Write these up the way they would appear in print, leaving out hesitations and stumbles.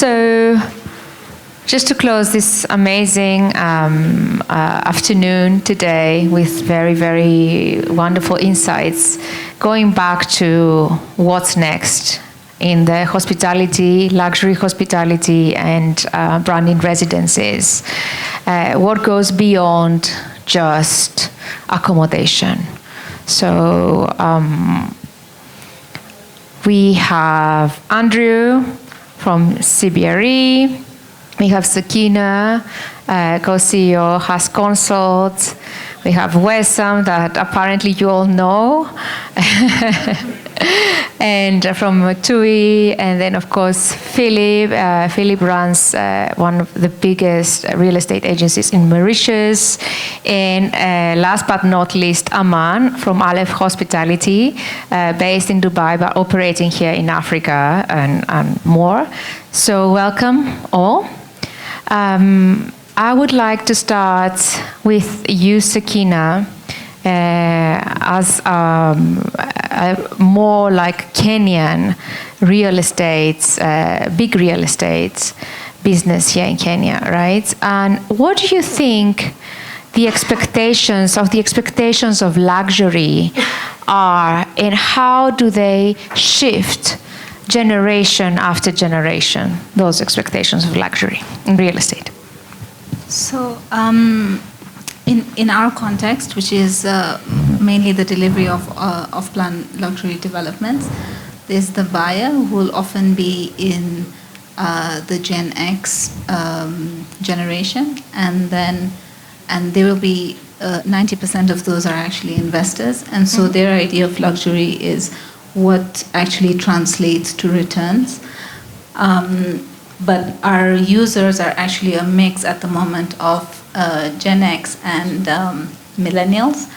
So, just to close this amazing afternoon today with very, very wonderful insights, going back to what's next in the hospitality, luxury hospitality and branded residences, what goes beyond just accommodation. So we have Andrew from CBRE, we have Sakina, co-CEO, Has Consult. We have Wessam, that apparently you all know, and from TUI, and then of course Philip. Philip runs one of the biggest real estate agencies in Mauritius, and last but not least, Aman from Aleph Hospitality, based in Dubai but operating here in Africa and more. So welcome all. I would like to start with you, Sakina, as more like Kenyan real estate, big real estate business here in Kenya, right? And what do you think the expectations of luxury are, and how do they shift generation after generation, those expectations of luxury in real estate? So, in our context, which is mainly the delivery of off-plan luxury developments, there's the buyer who will often be in the Gen X generation, and there will be 90% of those are actually investors, and so their idea of luxury is what actually translates to returns. But our users are actually a mix at the moment of Gen X and millennials.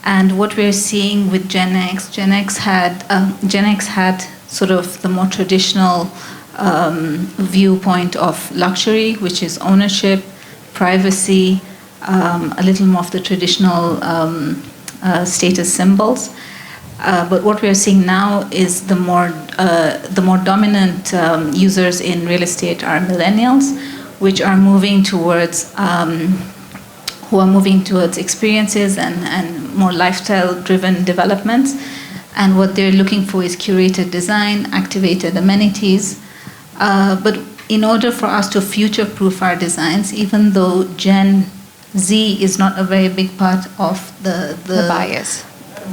And what we're seeing with Gen X had sort of the more traditional viewpoint of luxury, which is ownership, privacy, a little more of the traditional status symbols. But what we're seeing now is the more dominant users in real estate are millennials, which are moving towards experiences and more lifestyle-driven developments. And what they're looking for is curated design, activated amenities. But in order for us to future-proof our designs, even though Gen Z is not a very big part of the buyers.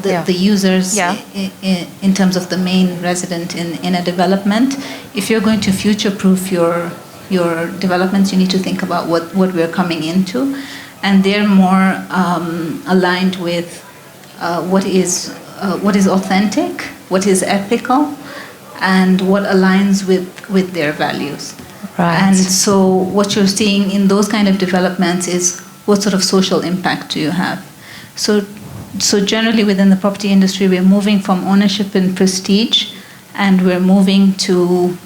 The users in terms of the main resident in a development, if you're going to future-proof your developments, you need to think about what we're coming into, and they're more aligned with what is authentic, what is ethical, and what aligns with their values. Right. And so what you're seeing in those kind of developments is what sort of social impact do you have. So generally within the property industry, we're moving from ownership and prestige, and we're moving to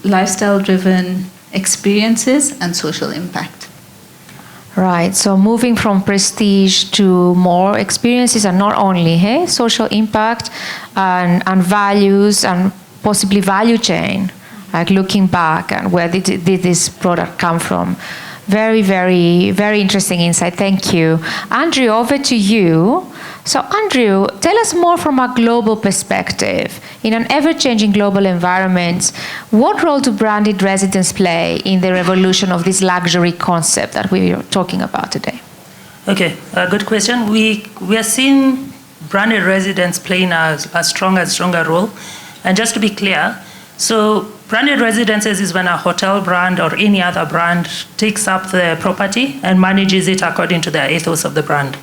lifestyle-driven experiences and social impact. Right, so moving from prestige to more experiences, and not only social impact and values and possibly value chain, like looking back and where did this product come from. Very, very, very interesting insight. Thank you. Andrew, over to you. So Andrew, tell us more from a global perspective. In an ever-changing global environment, what role do branded residents play in the revolution of this luxury concept that we are talking about today? Okay, good question. We are seeing branded residents playing a stronger role. And just to be clear, so branded residences is when a hotel brand or any other brand takes up the property and manages it according to the ethos of the brand.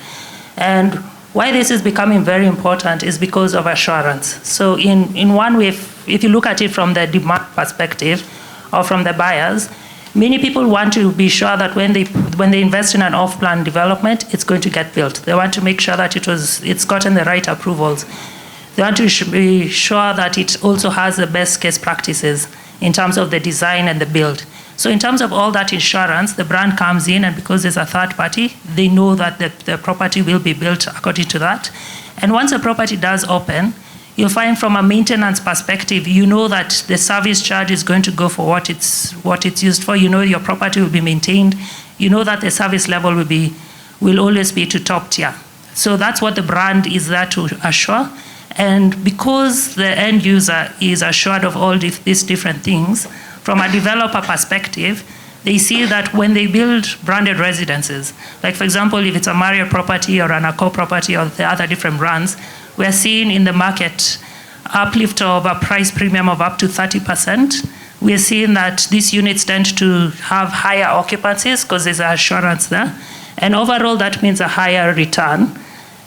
And why this is becoming very important is because of assurance. So in one way, if you look at it from the demand perspective or from the buyers, many people want to be sure that when they invest in an off-plan development, it's going to get built. They want to make sure that it's gotten the right approvals. They want to be sure that it also has the best case practices in terms of the design and the build. So in terms of all that insurance, the brand comes in, and because there's a third party, they know that the property will be built according to that. And once a property does open, you'll find from a maintenance perspective, you know that the service charge is going to go for what it's used for. You know your property will be maintained. You know that the service level will always be to top tier. So that's what the brand is there to assure. And because the end user is assured of all these different things, from a developer perspective, they see that when they build branded residences, like for example, if it's a Marriott property or an Accor property or the other different brands, we're seeing in the market uplift of a price premium of up to 30%. We're seeing that these units tend to have higher occupancies because there's assurance there. And overall, that means a higher return.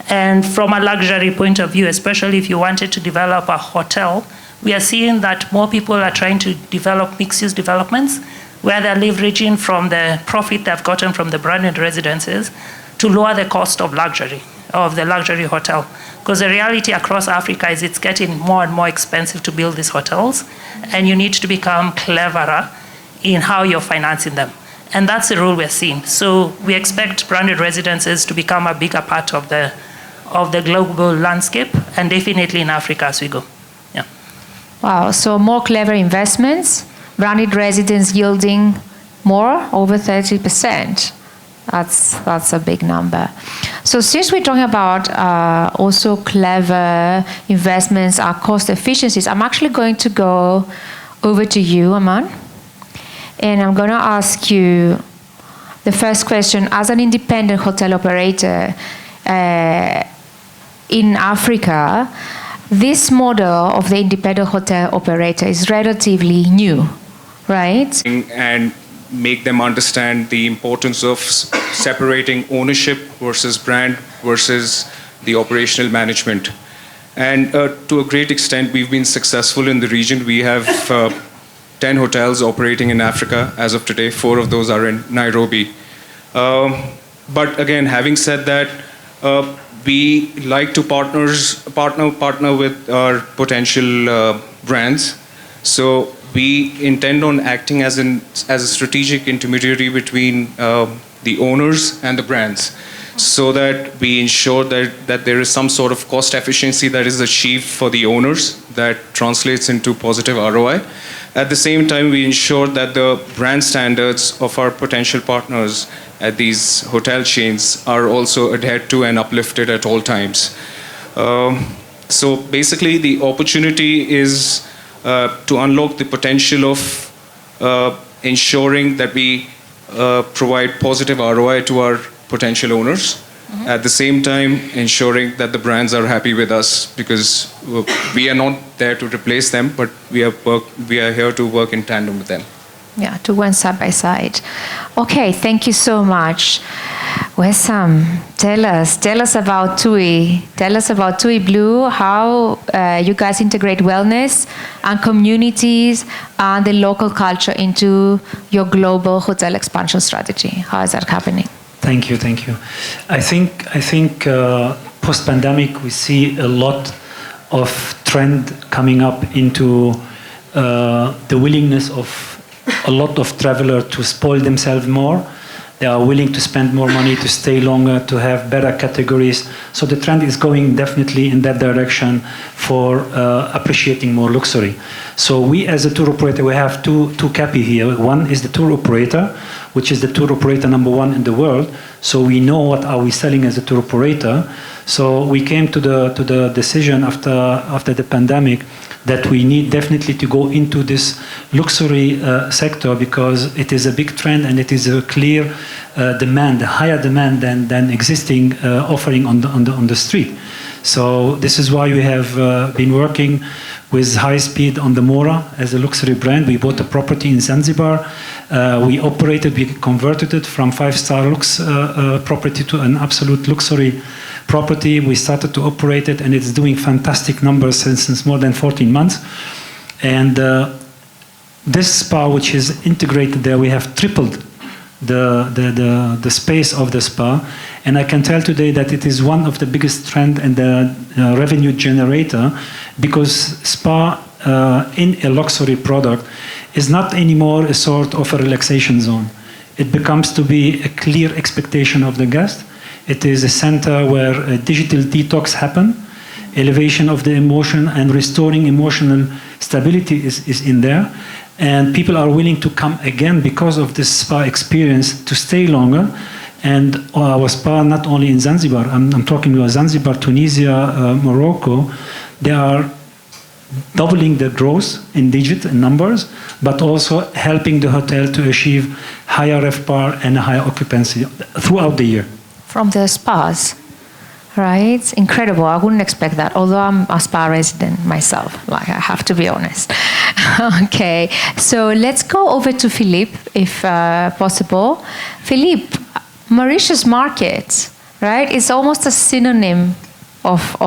And from a luxury point of view, especially if you wanted to develop a hotel, we are seeing that more people are trying to develop mixed-use developments where they're leveraging from the profit they've gotten from the branded residences to lower the cost of the luxury hotel. Because the reality across Africa is it's getting more and more expensive to build these hotels, and you need to become cleverer in how you're financing them. And that's the role we're seeing. So we expect branded residences to become a bigger part of the global landscape, and definitely in Africa as we go. Yeah. Wow, so more clever investments, branded residence yielding more, over 30%. That's a big number. So since we're talking about also clever investments, our cost efficiencies, I'm actually going to go over to you, Aman. And I'm going to ask you the first question. As an independent hotel operator in Africa, this model of the independent hotel operator is relatively new, right? And make them understand the importance of separating ownership versus brand versus the operational management. And to a great extent, we've been successful in the region. We have 10 hotels operating in Africa as of today. 4 of those are in Nairobi. But again, having said that, we like to partner with our potential brands. So we intend on acting as a strategic intermediary between the owners and the brands, so that we ensure that there is some sort of cost efficiency that is achieved for the owners that translates into positive ROI. At the same time, we ensure that the brand standards of our potential partners at these hotel chains are also adhered to and uplifted at all times. So basically, the opportunity is to unlock the potential of ensuring that we provide positive ROI to our potential owners. Mm-hmm. At the same time, ensuring that the brands are happy with us, because we are not there to replace them, but we are here to work in tandem with them. Yeah, to work side by side. Okay, thank you so much. Wessam, tell us about TUI. Tell us about TUI Blue, how you guys integrate wellness and communities and the local culture into your global hotel expansion strategy. How is that happening? Thank you. I think post-pandemic we see a lot of trend coming up into the willingness of a lot of travelers to spoil themselves more. They are willing to spend more money, to stay longer, to have better categories. So the trend is going definitely in that direction for appreciating more luxury. So we as a tour operator, we have two KPI here. One is the tour operator, which is the tour operator number 1 in the world. So we know what are we selling as a tour operator. So we came to the decision after the pandemic that we need definitely to go into this luxury sector, because it is a big trend and it is a clear demand, a higher demand than existing offering on the street. So this is why we have been working with High Speed on the Mora as a luxury brand. We bought a property in Zanzibar. We converted it from 5-star lux property to an absolute luxury property. We started to operate it, and it's doing fantastic numbers since more than 14 months. And this spa, which is integrated there, we have tripled the space of the spa. And I can tell today that it is one of the biggest trend and the revenue generator, because spa in a luxury product is not anymore a sort of a relaxation zone. It becomes to be a clear expectation of the guest. It is a center where a digital detox happen. elevation of the emotion and restoring emotional stability is in there. And people are willing to come again because of this spa experience to stay longer. And our spa, not only in Zanzibar, I'm talking about Zanzibar, Tunisia, Morocco, they are doubling the growth in digit and numbers, but also helping the hotel to achieve higher RevPAR and higher occupancy throughout the year. From the spas, right? It's incredible. I wouldn't expect that, although I'm a spa resident myself, like I have to be honest. Okay, so let's go over to Philippe, if possible. Philippe, Mauritius market, right, is almost a synonym of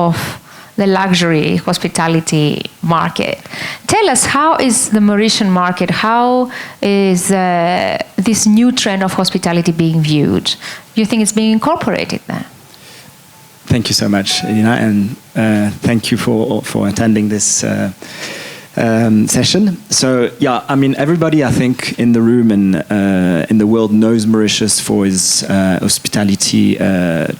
the luxury hospitality market. Tell us, how is the Mauritian market, how is this new trend of hospitality being viewed? Do you think it's being incorporated there? Thank you so much, Elina, and thank you for attending this session. So yeah, I mean, everybody I think in the room and in the world knows Mauritius for its hospitality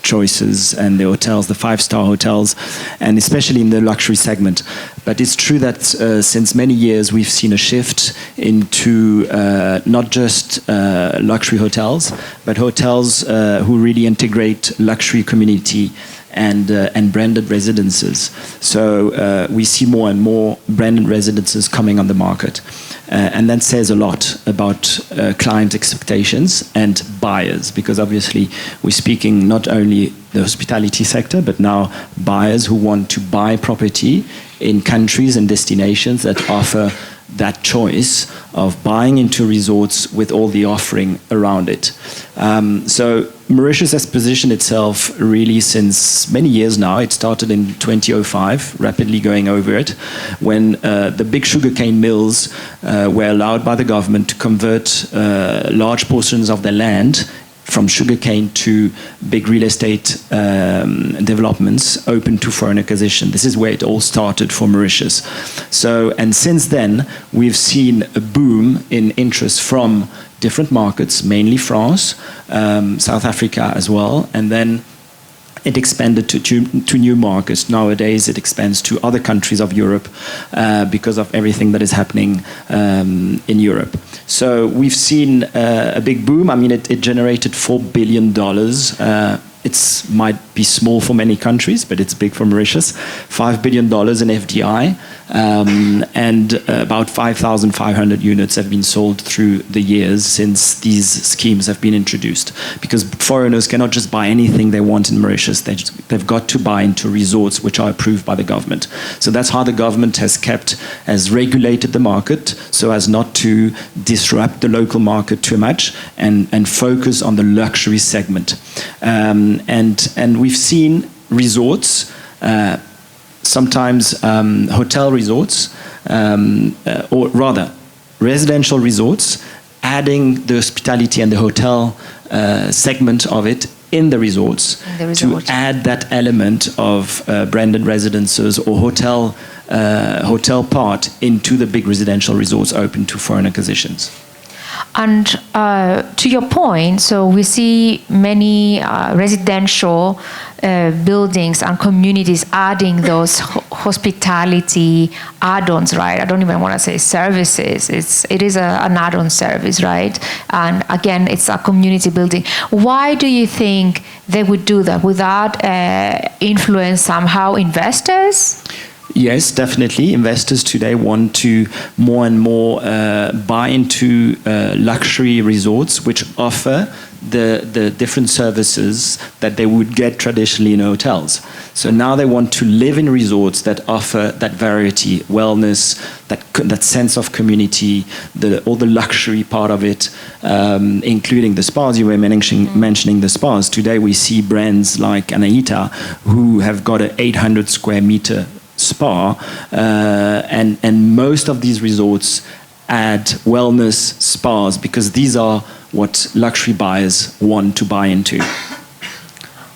choices and the hotels, the 5-star hotels, and especially in the luxury segment. But it's true that since many years we've seen a shift into not just luxury hotels, but hotels who really integrate luxury community and branded residences. So we see more and more branded residences coming on the market. And that says a lot about client expectations and buyers, because obviously we're speaking not only the hospitality sector, but now buyers who want to buy property in countries and destinations that offer that choice of buying into resorts with all the offering around it. So Mauritius has positioned itself really since many years now. It started in 2005, rapidly going over it, when the big sugarcane mills were allowed by the government to convert large portions of their land from sugarcane to big real estate developments open to foreign acquisition. This is where it all started for Mauritius. So, and since then, we've seen a boom in interest from different markets, mainly France, South Africa as well, and then it expanded to new markets. Nowadays, it expands to other countries of Europe because of everything that is happening in Europe. So we've seen a big boom. I mean, it generated $4 billion. It might be small for many countries, but it's big for Mauritius. $5 billion in FDI, and about 5,500 units have been sold through the years since these schemes have been introduced. Because foreigners cannot just buy anything they want in Mauritius. They've got to buy into resorts which are approved by the government. So that's how the government has regulated the market so as not to disrupt the local market too much and focus on the luxury segment. And we've seen resorts, sometimes hotel resorts, or rather residential resorts, adding the hospitality and the hotel segment of it in the resorts to add that element of branded residences or hotel part into the big residential resorts open to foreign acquisitions. And to your point, so we see many residential buildings and communities adding those hospitality add-ons, right? I don't even want to say services. It is an add-on service, right? And again, it's a community building. Why do you think they would do that? Would that influence somehow investors? Yes, definitely. Investors today want to more and more buy into luxury resorts which offer the different services that they would get traditionally in hotels. So now they want to live in resorts that offer that variety, wellness, that sense of community, all the luxury part of it, including the spas. You were mentioning the spas. Today we see brands like Anaïta who have got an 800 square meter spa, and most of these resorts add wellness spas because these are what luxury buyers want to buy into.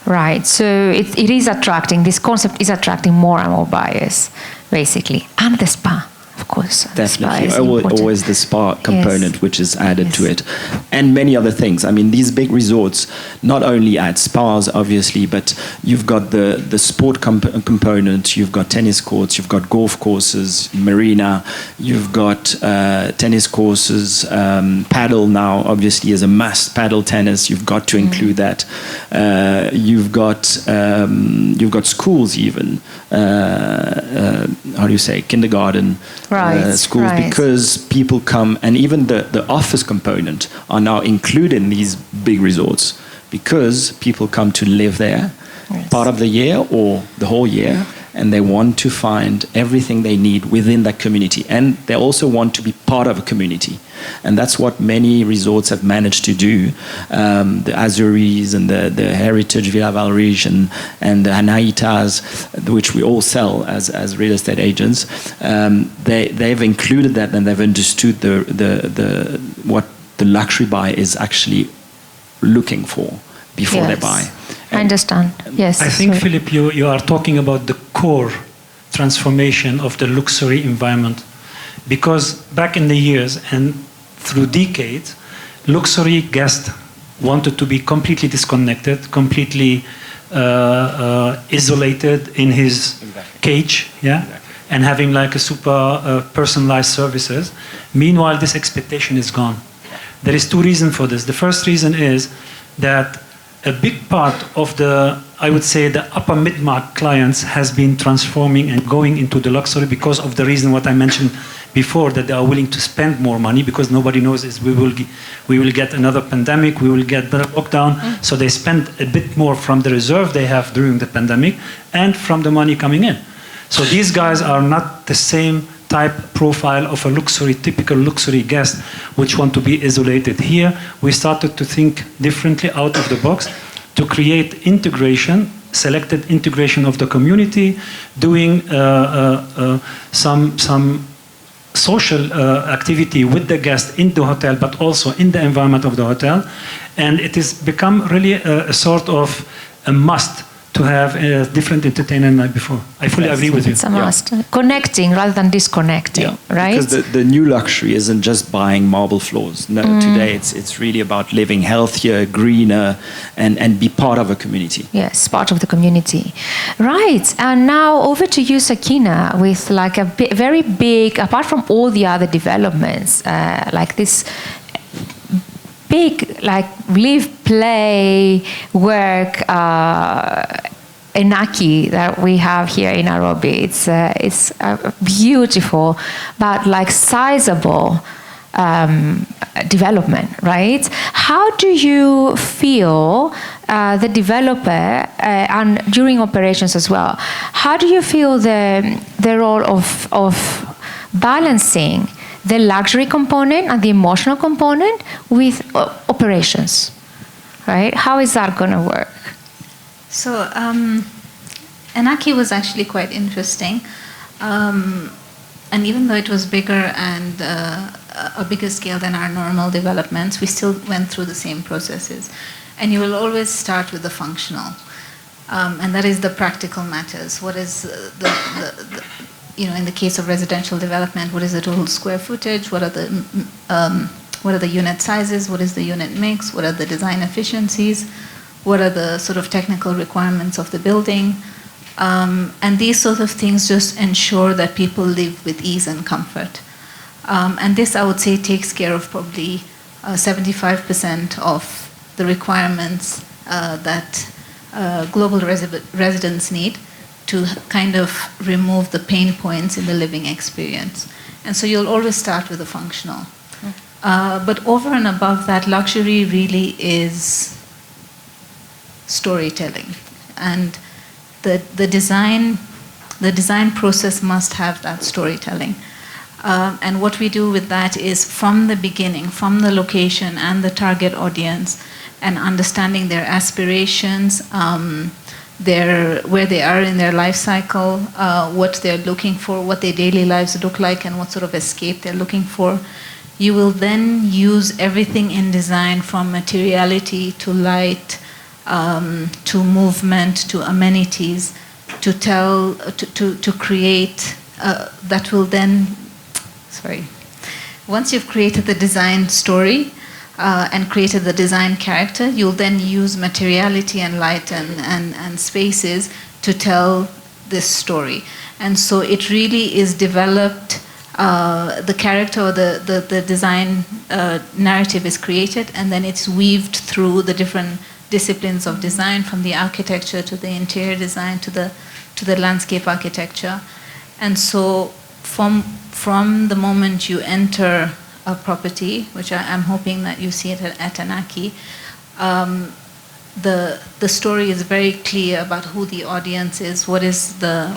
Right, so it is attracting, this concept is attracting more and more buyers, basically, and the spa. of course. Definitely, Spa is important. always the spa component, Yes. which is added to Yes. it, and many other things. I mean, these big resorts not only add spas, obviously, but you've got the sport component. You've got tennis courts, you've got golf courses, marina, you've got tennis courses, paddle now. Obviously, as a must, paddle tennis. You've got to include that. You've got schools even. How do you say, kindergarten schools, right. because people come, and even the office component are now included in these big resorts because people come to live there part of the year or the whole year, and they want to find everything they need within that community, and they also want to be part of a community, and that's what many resorts have managed to do. The Azuris and the Heritage Villa Valriche and the Anaitas, which we all sell as real estate agents, they've included that, and they've understood what the luxury buyer is actually looking for before they buy. I understand. Yes. I think, sorry. Philip, you are talking about the core transformation of the luxury environment. Because back in the years and through decades, luxury guests wanted to be completely disconnected, completely isolated in his cage, and having like a super personalized services. Meanwhile, this expectation is gone. There is two reasons for this. The first reason is that a big part of I would say, the upper mid-market clients has been transforming and going into the luxury because of the reason what I mentioned before, that they are willing to spend more money because nobody knows is we will get another pandemic, we will get the lockdown. So they spend a bit more from the reserve they have during the pandemic and from the money coming in. So these guys are not the same type profile of a typical luxury guest, which want to be isolated. Here, we started to think differently out of the box to create integration, selected integration of the community, doing some social activity with the guest in the hotel, but also in the environment of the hotel. And it has become really a sort of a must to have a different entertainment night before. I fully agree with you. It's a must. Connecting rather than disconnecting, right? Because the new luxury isn't just buying marble floors. No, today it's really about living healthier, greener, and be part of a community. Yes, part of the community. Right, and now over to you, Sakina, with like a very big, apart from all the other developments, like this big, like live, play, work, Enaki that we have here in Nairobi. It's beautiful, but like sizable development, right? How do you feel the developer and during operations as well? How do you feel the role of balancing the luxury component and the emotional component with operations, right? How is that going to work? So, Enaki was actually quite interesting. And even though it was bigger and a bigger scale than our normal developments, we still went through the same processes. And you will always start with the functional. And that is the practical matters. What is in the case of residential development, what is the total square footage? What are the unit sizes? What is the unit mix? What are the design efficiencies? What are the sort of technical requirements of the building? And these sort of things just ensure that people live with ease and comfort. And this, I would say, takes care of probably 75% of the requirements that global residents need to kind of remove the pain points in the living experience. And so you'll always start with the functional. But over and above that, luxury really is storytelling. And the design process must have that storytelling. And what we do with that is from the beginning, from the location and the target audience, and understanding their aspirations, where they are in their life cycle, what they're looking for, what their daily lives look like, and what sort of escape they're looking for. You will then use everything in design, from materiality to light, to movement, to amenities, to create that will then sorry. Once you've created the design story and created the design character, you'll then use materiality and light and spaces to tell this story. And so it really is developed, the character or the design narrative is created, and then it's weaved through the different disciplines of design, from the architecture to the interior design to the landscape architecture. And so from the moment you enter a property, which I'm hoping that you see it at Anaki, the story is very clear about who the audience is, what is the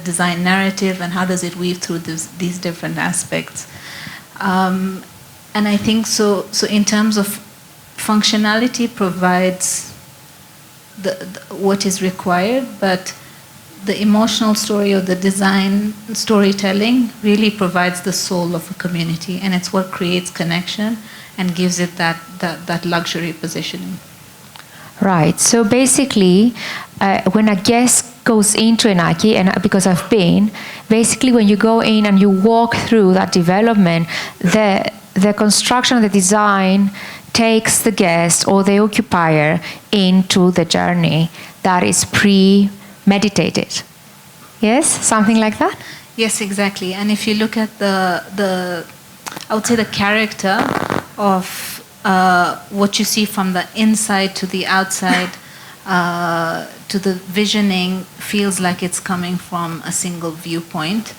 design narrative, and how does it weave through these different aspects. And I think so in terms of functionality provides what is required, but the emotional story or the design storytelling really provides the soul of a community, and it's what creates connection and gives it that luxury positioning. Right. So basically, when a guest goes into Enaki, and because I've been, basically when you go in and you walk through that development, the construction, the design takes the guest or the occupier into the journey that is premeditated. Yes, something like that? Yes, exactly. And if you look at the I would say the character of what you see from the inside to the outside, to the visioning, feels like it's coming from a single viewpoint,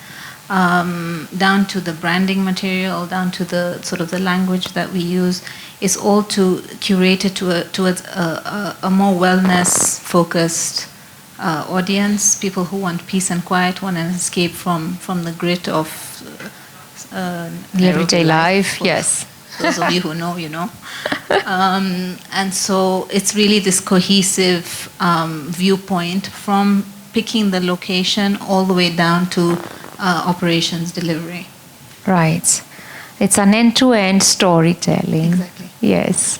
down to the branding material, down to the sort of the language that we use, is all curated towards a more wellness-focused audience, people who want peace and quiet, want an escape from the grit of the everyday life. Yes. Those of you who know, you know. And so it's really this cohesive viewpoint from picking the location all the way down to operations delivery. Right. It's an end-to-end storytelling. Exactly. Yes.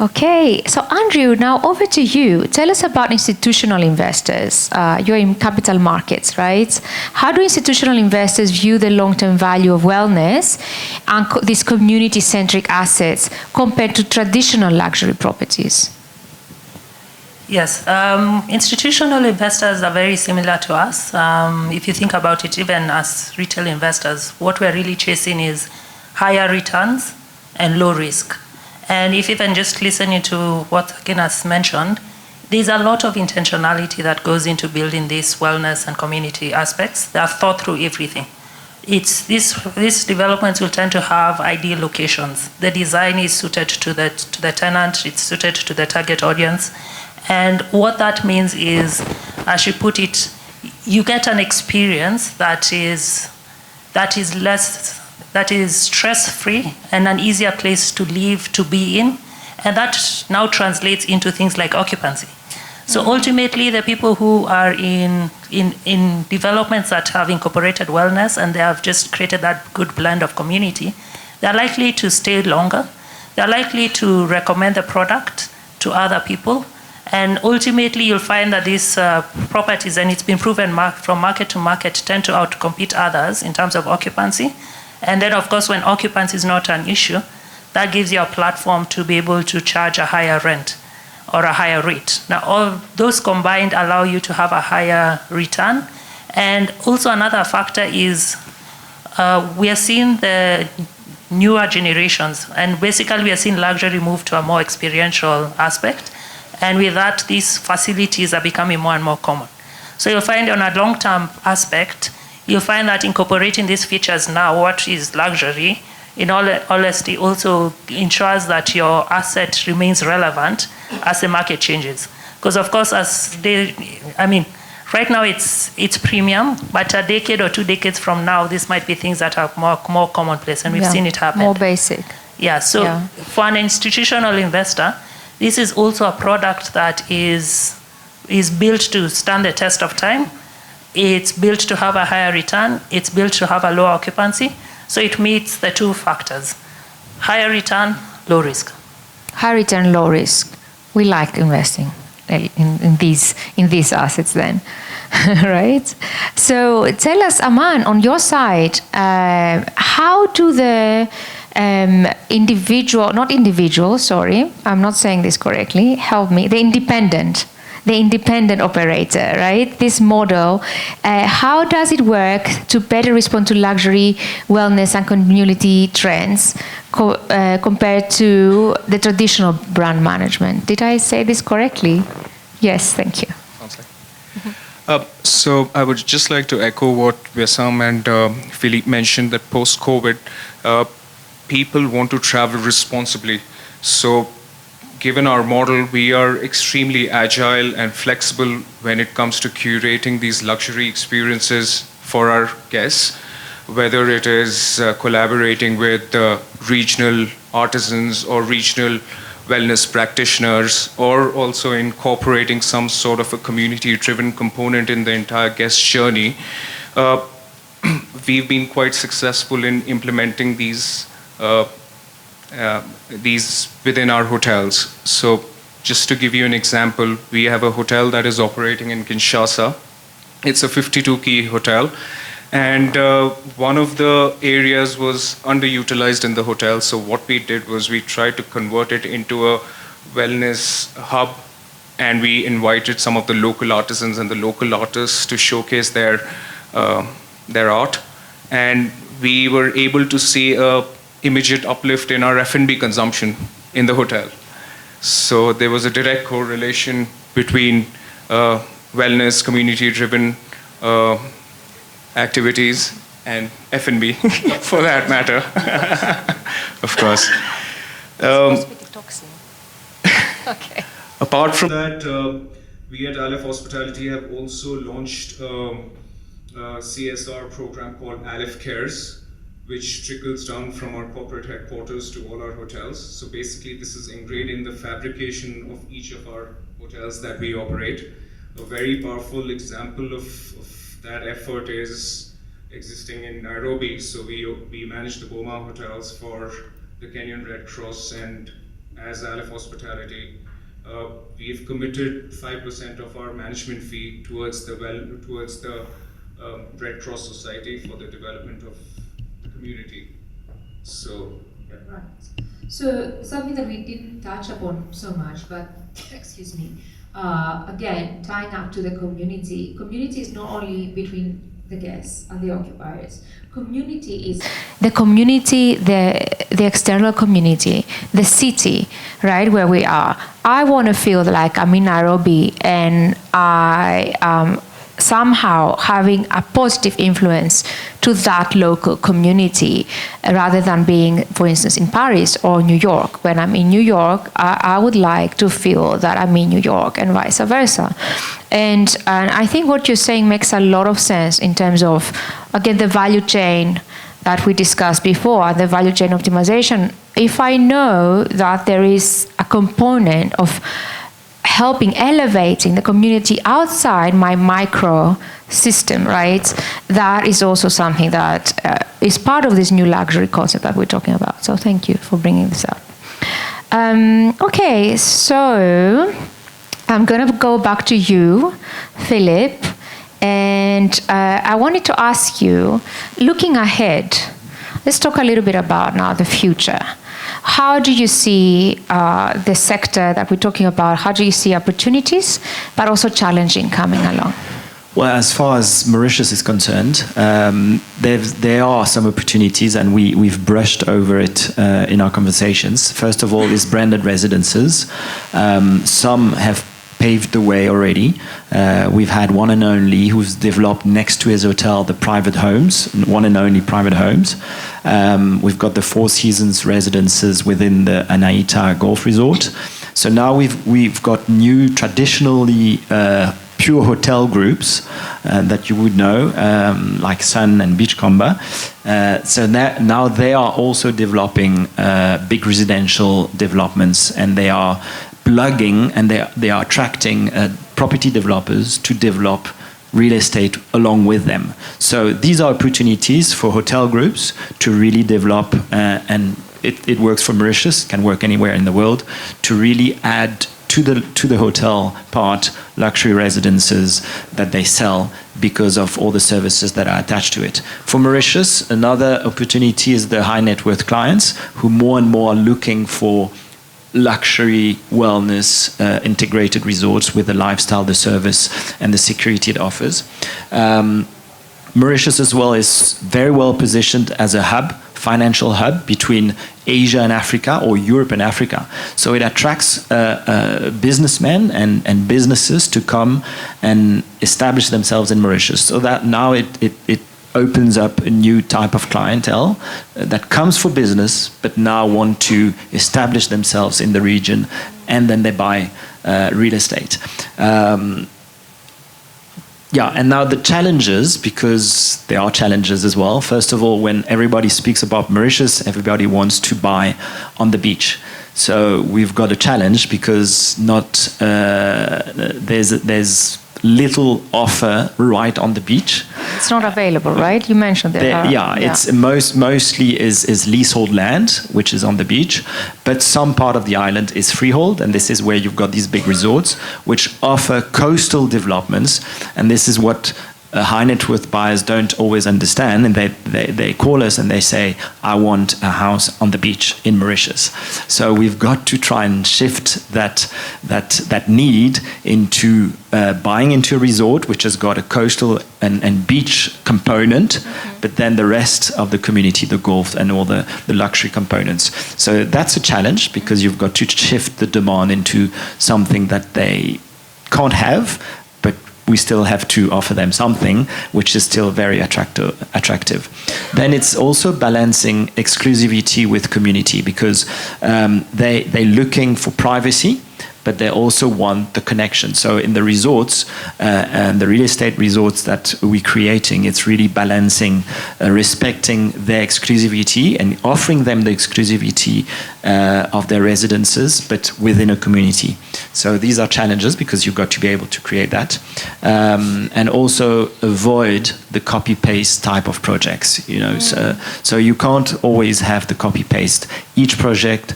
Okay. So Andrew, now over to you. Tell us about institutional investors. You're in capital markets, right? How do institutional investors view the long-term value of wellness and these community-centric assets compared to traditional luxury properties? Yes, institutional investors are very similar to us. If you think about it, even as retail investors, what we're really chasing is higher returns and low risk. And if even just listening to what Ginas mentioned, there's a lot of intentionality that goes into building these wellness and community aspects. They are thought through everything. It's these developments will tend to have ideal locations. The design is suited to the tenant, it's suited to the target audience. And what that means is, as you put it, you get an experience that is stress-free and an easier place to live, to be in, and that now translates into things like occupancy. So ultimately, the people who are in developments that have incorporated wellness and they have just created that good blend of community, they're likely to stay longer. They're likely to recommend the product to other people. And ultimately, you'll find that these properties, and it's been proven from market to market, tend to outcompete others in terms of occupancy. And then, of course, when occupancy is not an issue, that gives you a platform to be able to charge a higher rent or a higher rate. Now, all those combined allow you to have a higher return. And also another factor is we are seeing the newer generations, and basically we are seeing luxury move to a more experiential aspect. And with that, these facilities are becoming more and more common. So you'll find on a long-term aspect, you'll find that incorporating these features now, what is luxury, in all honesty, also ensures that your asset remains relevant as the market changes. Because of course, right now it's premium, but a decade or 2 decades from now, this might be things that are more commonplace, and we've seen it happen. More basic. Yeah, so for an institutional investor, this is also a product that is built to stand the test of time. It's built to have a higher return. It's built to have a lower occupancy. So it meets the two factors: higher return, low risk. High return, low risk. We like investing in these assets then. right? So tell us, Aman, on your side, how do the not individual, sorry, I'm not saying this correctly, help me, the independent operator, right? This model, how does it work to better respond to luxury, wellness, and community trends compared to the traditional brand management? Did I say this correctly? Yes, thank you. Sounds like. So I would just like to echo what Wissam and Philippe mentioned, that post-COVID, people want to travel responsibly. So given our model, we are extremely agile and flexible when it comes to curating these luxury experiences for our guests, whether it is collaborating with regional artisans or regional wellness practitioners, or also incorporating some sort of a community-driven component in the entire guest journey. We've been quite successful in implementing these within our hotels. So just to give you an example, we have a hotel that is operating in Kinshasa. It's a 52-key hotel. And one of the areas was underutilized in the hotel. So what we did was we tried to convert it into a wellness hub, and we invited some of the local artisans and the local artists to showcase their art. And we were able to see a immediate uplift in our F&B consumption in the hotel. So there was a direct correlation between wellness, community-driven activities, and F&B, for that matter, of course. Okay. Apart from that, we at Aleph Hospitality have also launched a CSR program called Aleph Cares, which trickles down from our corporate headquarters to all our hotels. So basically, this is ingrained in the fabrication of each of our hotels that we operate. A very powerful example of that effort is existing in Nairobi. So we manage the Boma hotels for the Kenyan Red Cross, and as Aleph Hospitality, we've committed 5% of our management fee towards the Red Cross Society for the development of the community. So, yeah. Right. So something that we didn't touch upon so much, but excuse me, again, tying up to the community. Community is not only between the guests and the occupiers. Community is the community, the external community, the city, right, where we are. I want to feel like I'm in Nairobi and I am somehow having a positive influence to that local community, rather than being, for instance, in Paris or New York. When I'm in New York, I would like to feel that I'm in New York, and vice versa. And I think what you're saying makes a lot of sense in terms of, again, the value chain that we discussed before, the value chain optimization. If I know that there is a component of helping elevating the community outside my micro system, right? That is also something that is part of this new luxury concept that we're talking about. So thank you for bringing this up. Okay, so I'm going to go back to you, Philippe, and I wanted to ask you, looking ahead, let's talk a little bit about now the future. How do you see the sector that we're talking about? How do you see opportunities, but also challenging coming along? Well, as far as Mauritius is concerned, there are some opportunities, and we've brushed over it in our conversations. First of all, is branded residences. Some have paved the way already. We've had One and Only, who's developed next to his hotel the private homes, One and Only private homes. We've got the Four Seasons residences within the Anaita Golf Resort. So now we've got new traditionally pure hotel groups that you would know, like Sun and Beachcomber. So now they are also developing big residential developments, and they are plugging and they are attracting property developers to develop real estate along with them. So these are opportunities for hotel groups to really develop, and it works for Mauritius, can work anywhere in the world, to really add to the hotel part luxury residences that they sell because of all the services that are attached to it. For Mauritius, another opportunity is the high net worth clients who more and more are looking for luxury wellness integrated resorts with the lifestyle, the service, and the security it offers. Mauritius as well is very well positioned as a hub, financial hub between Asia and Africa, or Europe and Africa. So it attracts businessmen and businesses to come and establish themselves in Mauritius. So that now it opens up a new type of clientele that comes for business, but now want to establish themselves in the region, and then they buy real estate. And now the challenges, because there are challenges as well. First of all, when everybody speaks about Mauritius, everybody wants to buy on the beach. So we've got a challenge because there's little offer right on the beach. It's not available, right? You mentioned that. It's mostly is leasehold land, which is on the beach, but some part of the island is freehold, and this is where you've got these big resorts which offer coastal developments, and this is what high net worth buyers don't always understand, and they call us and they say, I want a house on the beach in Mauritius. So we've got to try and shift that need into buying into a resort which has got a coastal and beach component, but then the rest of the community, the golf and all the luxury components. So that's a challenge because you've got to shift the demand into something that they can't have, but we still have to offer them something which is still very attractive. Then it's also balancing exclusivity with community, because they're looking for privacy, but they also want the connection. So in the resorts and the real estate resorts that we're creating, it's really balancing, respecting their exclusivity and offering them the exclusivity of their residences, but within a community. So these are challenges because you've got to be able to create that. And also avoid the copy-paste type of projects. So you can't always have the copy-paste. Each project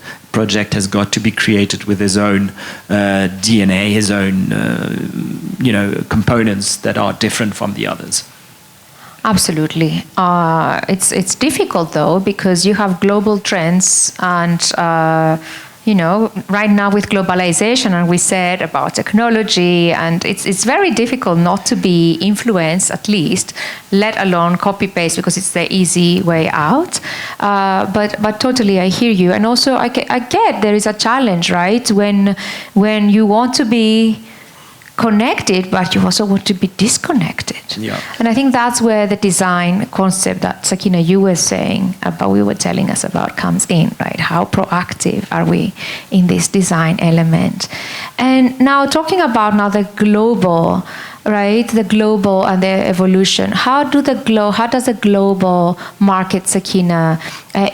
has got to be created with his own DNA, his own components that are different from the others. Absolutely. It's difficult though, because you have global trends and right now with globalization, and we said about technology, and it's very difficult not to be influenced, at least, let alone copy paste, because it's the easy way out. But totally, I hear you, and also I get there is a challenge, right? When you want to be connected, but you also want to be disconnected. Yeah. And I think that's where the design concept that Sakina, you were saying about, we were telling us about, comes in, right? How proactive are we in this design element? And now talking about the global, right? The global and the evolution. How does the global market, Sakina,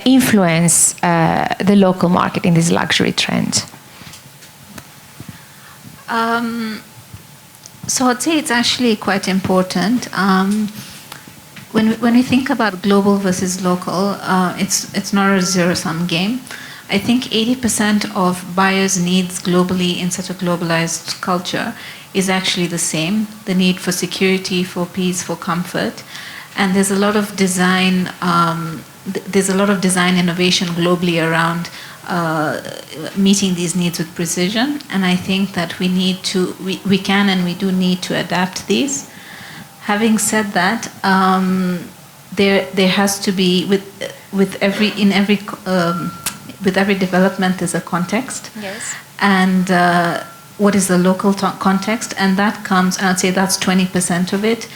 influence the local market in this luxury trend? So I'd say it's actually quite important. When we think about global versus local, it's not a zero-sum game. I think 80% of buyers' needs globally in such a globalized culture is actually the same: the need for security, for peace, for comfort. And there's a lot of design. There's a lot of design innovation globally around meeting these needs with precision, and I think that we can and we do need to adapt these. Having said that, there has to be with every development there's a context. Yes. And what is the local context? And that comes, and I'd say that's 20% of it.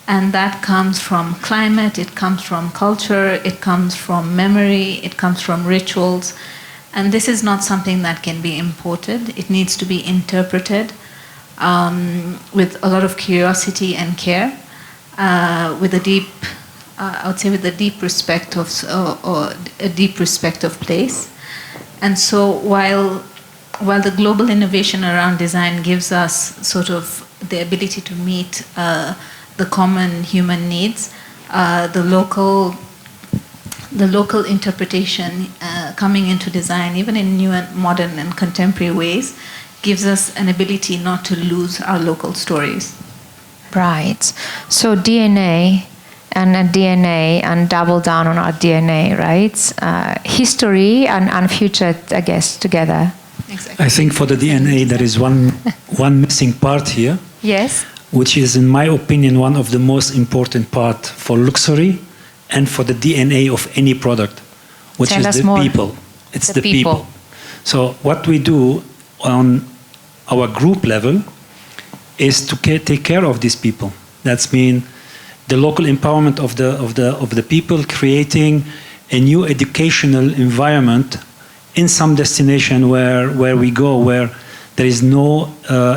And that comes from climate, it comes from culture, it comes from memory, it comes from rituals. And this is not something that can be imported. It needs to be interpreted with a lot of curiosity and care, with a deep, I would say, with a deep respect of place. And so while the global innovation around design gives us sort of the ability to meet the common human needs, the local interpretation coming into design, even in new and modern and contemporary ways, gives us an ability not to lose our local stories. Right. So DNA and double down on our DNA, right? History and future, I guess, together. Exactly. I think for the DNA there is one missing part here, Yes. which is, in my opinion, one of the most important part for luxury and for the DNA of any product, which Tell is us the more. people. It's The the people. people. So what we do on our group level is to take care of these people. That's mean the local empowerment of the people, creating a new educational environment in some destination where we go, where there is no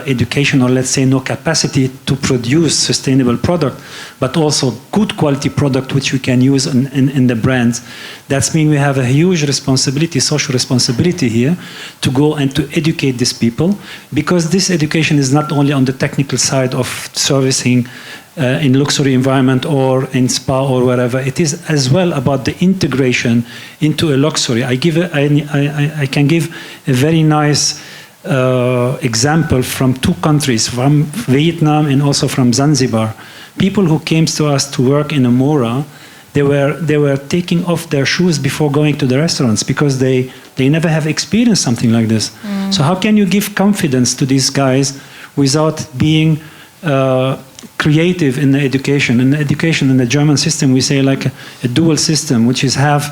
education, or let's say no capacity to produce sustainable product, but also good quality product which we can use in the brands. That's mean we have a huge responsibility, social responsibility here, to go and to educate these people, because this education is not only on the technical side of servicing in luxury environment or in spa or wherever. It is as well about the integration into a luxury. I can give a very nice example from two countries, from Vietnam and also from Zanzibar. People who came to us to work in Amora, they were taking off their shoes before going to the restaurants, because they never have experienced something like this. So how can you give confidence to these guys without being creative in the education? In the education, in the German system, we say like a dual system, which is have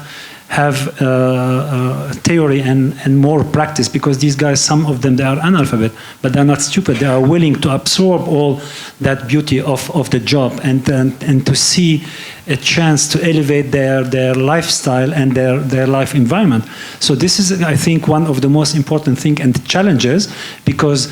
theory and more practice, because these guys, some of them, they are analphabet, but they're not stupid. They are willing to absorb all that beauty of the job and to see a chance to elevate their lifestyle and their life environment. So this is, I think, one of the most important thing and challenges, because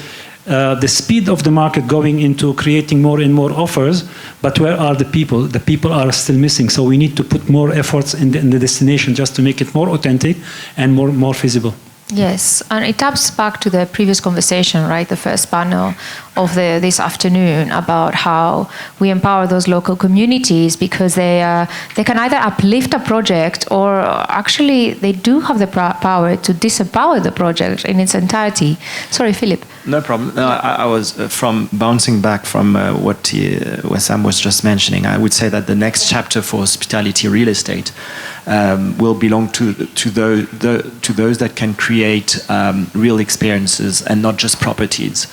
the speed of the market going into creating more and more offers, but where are the people? The people are still missing. So we need to put more efforts in the destination just to make it more authentic and more feasible. Yes, and it taps back to the previous conversation, right? The first panel of this afternoon about how we empower those local communities, because they can either uplift a project, or actually they do have the power to disempower the project in its entirety. Sorry, Philip. No problem. No, I was from bouncing back from what Wessam was just mentioning. I would say that the next chapter for hospitality real estate will belong to those that can create real experiences and not just properties.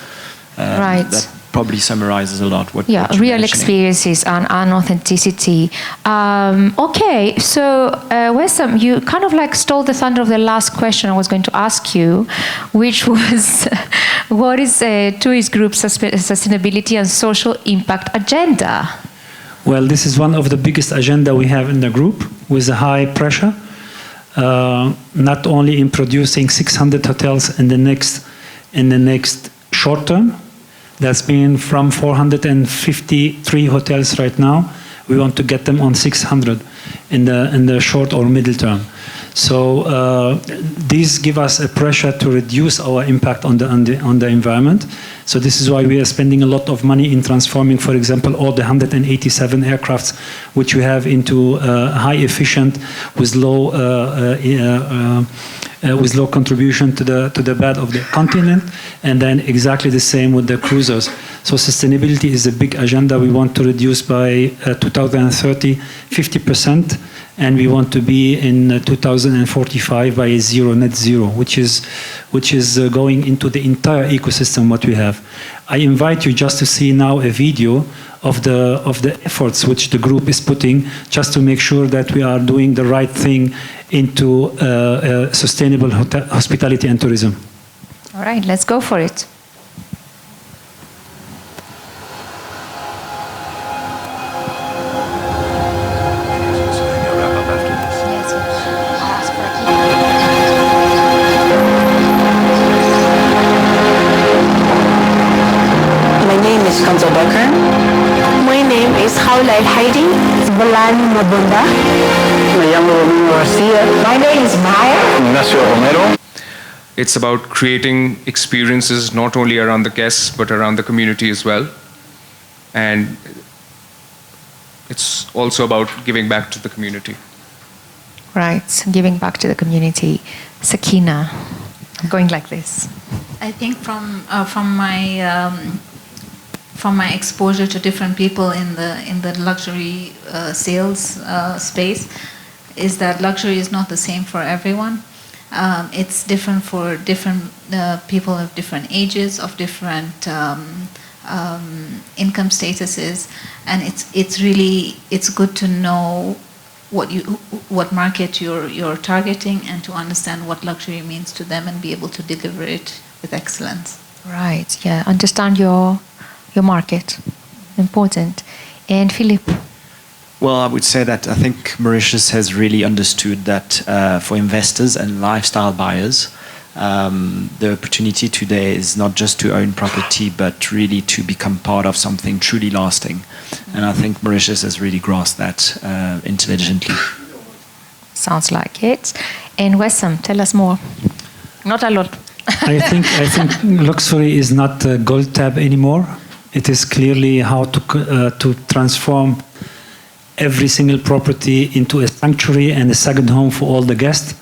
Right. That probably summarizes a lot what Yeah, what you're real mentioning. experiences and authenticity. Okay, so Wessam, you kind of like stole the thunder of the last question I was going to ask you, which was, what is TUI's group sustainability and social impact agenda? Well, this is one of the biggest agenda we have in the group, with a high pressure, not only in producing 600 hotels in the next short term. That's been from 453 hotels right now. We want to get them on 600 in the short or middle term. So these give us a pressure to reduce our impact on the environment. So this is why we are spending a lot of money in transforming, for example, all the 187 aircrafts which we have into high efficient with low contribution to the bed of the continent, and then exactly the same with the cruisers. So sustainability is a big agenda. We want to reduce by 2030 50%, and we want to be in 2045 by net zero, which is going into the entire ecosystem what we have. I invite you just to see now a video of the efforts which the group is putting, just to make sure that we are doing the right thing into sustainable hospitality and tourism. All right, let's go for it. My name is Kanzo Bakar. My name is Haula El Haidi. Balan Mabunda. Me llamo Domingo Garcia. My name is Maya. Ignacio Romero. It's about creating experiences not only around the guests, but around the community as well. And it's also about giving back to the community. Right, giving back to the community. Sakina. I'm going like this. I think from my exposure to different people in the luxury sales space, is that luxury is not the same for everyone. It's different for different people of different ages, of different income statuses, and it's good to know what market you're targeting and to understand what luxury means to them and be able to deliver it with excellence. Right, yeah, understand your market. Important. And Philip? Well, I would say that I think Mauritius has really understood that for investors and lifestyle buyers, the opportunity today is not just to own property, but really to become part of something truly lasting. And I think Mauritius has really grasped that intelligently. Sounds like it. And Wessam, tell us more. Not a lot. I think luxury is not a gold tab anymore. It is clearly how to transform every single property into a sanctuary and a second home for all the guests.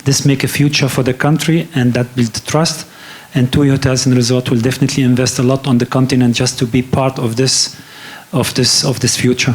This make a future for the country, and that builds trust. And TUI Hotels and Resorts will definitely invest a lot on the continent just to be part of this future.